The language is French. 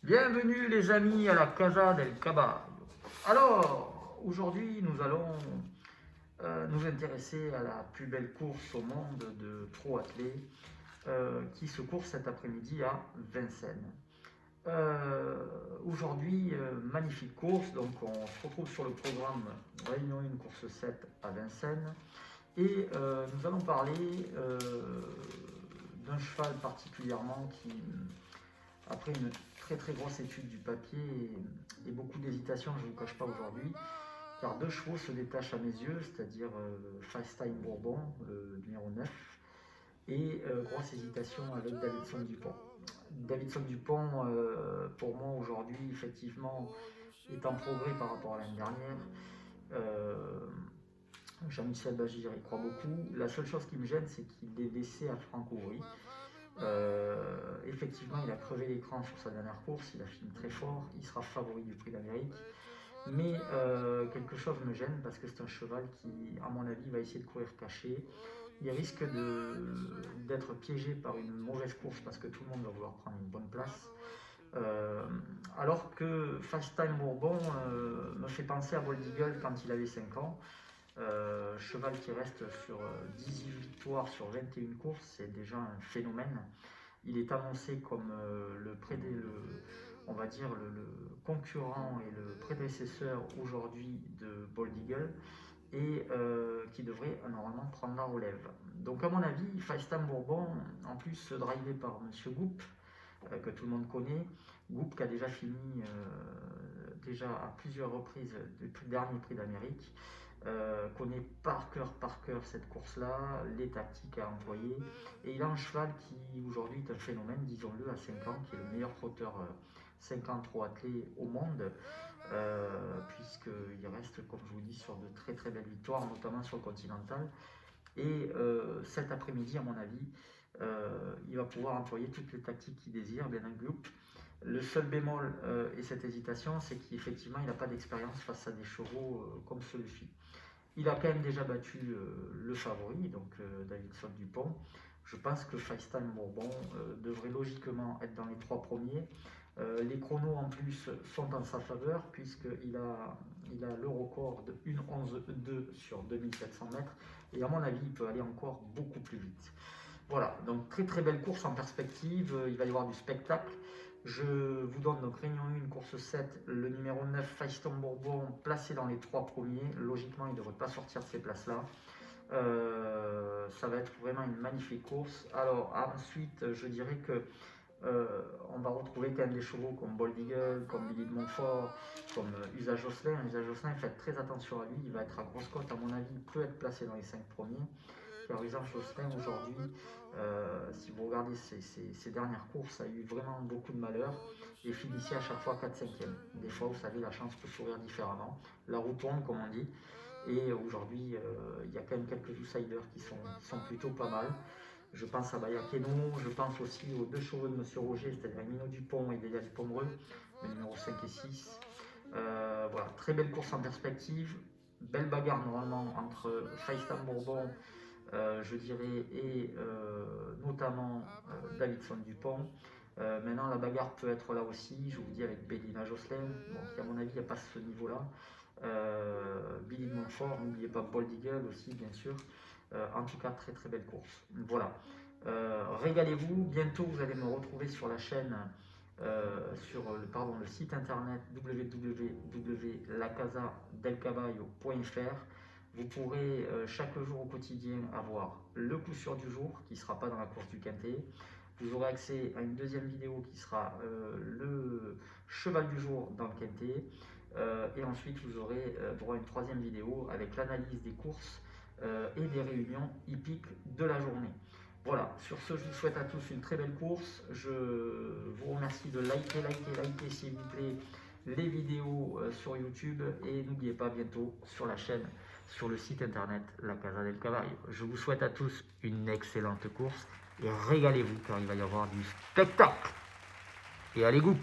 Bienvenue les amis à la Casa del Caballo. Alors, aujourd'hui nous allons nous intéresser à la plus belle course au monde de pro athlée qui se court cet après-midi à Vincennes. Aujourd'hui, magnifique course, donc on se retrouve sur le programme Réunion 1 course 7 à Vincennes et nous allons parler d'un cheval particulièrement qui, après une très grosse étude du papier et beaucoup d'hésitation, je ne vous cache pas aujourd'hui, car deux chevaux se détachent à mes yeux, c'est-à-dire Fast-Time Bourbon, le numéro 9, et grosse hésitation avec Davidson Dupont. Davidson Dupont, pour moi aujourd'hui, effectivement, est en progrès par rapport à l'année dernière. Jean-Michel Bachir y croit beaucoup. La seule chose qui me gêne, c'est qu'il est laissé à Franck Ouvry. Effectivement, il a crevé l'écran sur sa dernière course, il a fini très fort, il sera favori du Prix d'Amérique. Mais quelque chose me gêne parce que c'est un cheval qui, à mon avis, va essayer de courir caché. Il risque d'être piégé par une mauvaise course parce que tout le monde va vouloir prendre une bonne place. Alors que Fast Time Bourbon me fait penser à Bold Eagle quand il avait 5 ans. Cheval qui reste sur 18 victoires sur 21 courses, c'est déjà un phénomène. Il est annoncé comme on va dire le concurrent et le prédécesseur aujourd'hui de Bold Eagle et qui devrait normalement prendre la relève. Donc à mon avis, Fast-Time Bourbon, en plus drivé par Monsieur Goup, que tout le monde connaît, Goup qui a déjà fini déjà à plusieurs reprises le dernier Prix d'Amérique, connaît par cœur cette course-là, les tactiques à employer, et il a un cheval qui aujourd'hui est un phénomène, disons-le, à 5 ans, qui est le meilleur trotteur 5 ans trop attelé au monde, puisqu'il reste, comme je vous dis, sur de très belles victoires, notamment sur le Continental, et cet après-midi, à mon avis, il va pouvoir employer toutes les tactiques qu'il désire, bien un groupe. Le seul bémol et cette hésitation, c'est qu'effectivement, il n'a pas d'expérience face à des chevaux comme celui-ci. Il a quand même déjà battu le favori, donc Davidson Dupont. Je pense que Fast-Time Bourbon devrait logiquement être dans les 3 premiers. Les chronos en plus sont en sa faveur, puisqu'il a le record de 1:11.2 sur 2700 mètres. Et à mon avis, il peut aller encore beaucoup plus vite. Voilà, donc très belle course en perspective. Il va y avoir du spectacle. Je vous donne donc Réunion 1, course 7, le numéro 9, Fast-Time Bourbon, placé dans les 3 premiers. Logiquement, il ne devrait pas sortir de ces places-là. Ça va être vraiment une magnifique course. Alors ensuite, je dirais que on va retrouver quand même des chevaux comme Bold Eagle, comme Billy de Montfort, comme Usa Jocelyn. Usa Jocelyn, faites très attention à lui, il va être à grosse cote, à mon avis, il peut être placé dans les 5 premiers. Car Usa Jocelyn aujourd'hui, si vous regardez ses dernières courses, a eu vraiment beaucoup de malheur et finissait à chaque fois 4/5e. Des fois, vous savez, la chance peut sourire différemment. La roue tourne, comme on dit. Et aujourd'hui, il y a quand même quelques outsiders qui sont plutôt pas mal. Je pense à Bayakeno, je pense aussi aux 2 chevaux de Monsieur Roger, c'est-à-dire Mino Dupont et Delia Dupomereux, le numéro 5 et 6. Voilà, très belle course en perspective, belle bagarre normalement entre Fast-Time Bourbon, je dirais, et notamment Davidson Dupont. Maintenant, la bagarre peut être là aussi, je vous dis, avec Bélina Jocelyn, bon, qui à mon avis n'a pas ce niveau-là. Billy de Montfort, n'oubliez pas Bold Eagle aussi, bien sûr. En tout cas, très belle course. Voilà. Régalez-vous. Bientôt, vous allez me retrouver sur la chaîne, sur le site internet www.lacasadelcaballo.fr. Vous pourrez chaque jour au quotidien avoir le coup sûr du jour qui ne sera pas dans la course du quintet. Vous aurez accès à une deuxième vidéo qui sera le cheval du jour dans le quintet. Et ensuite, vous aurez droit à une 3e vidéo avec l'analyse des courses et des réunions hippiques de la journée. Voilà, sur ce, je vous souhaite à tous une très belle course. Je vous remercie de liker s'il vous plaît les vidéos sur YouTube et n'oubliez pas bientôt sur la chaîne, sur le site internet La Casa del Caballo. Je vous souhaite à tous une excellente course et régalez-vous car il va y avoir du spectacle. Et allez, goup!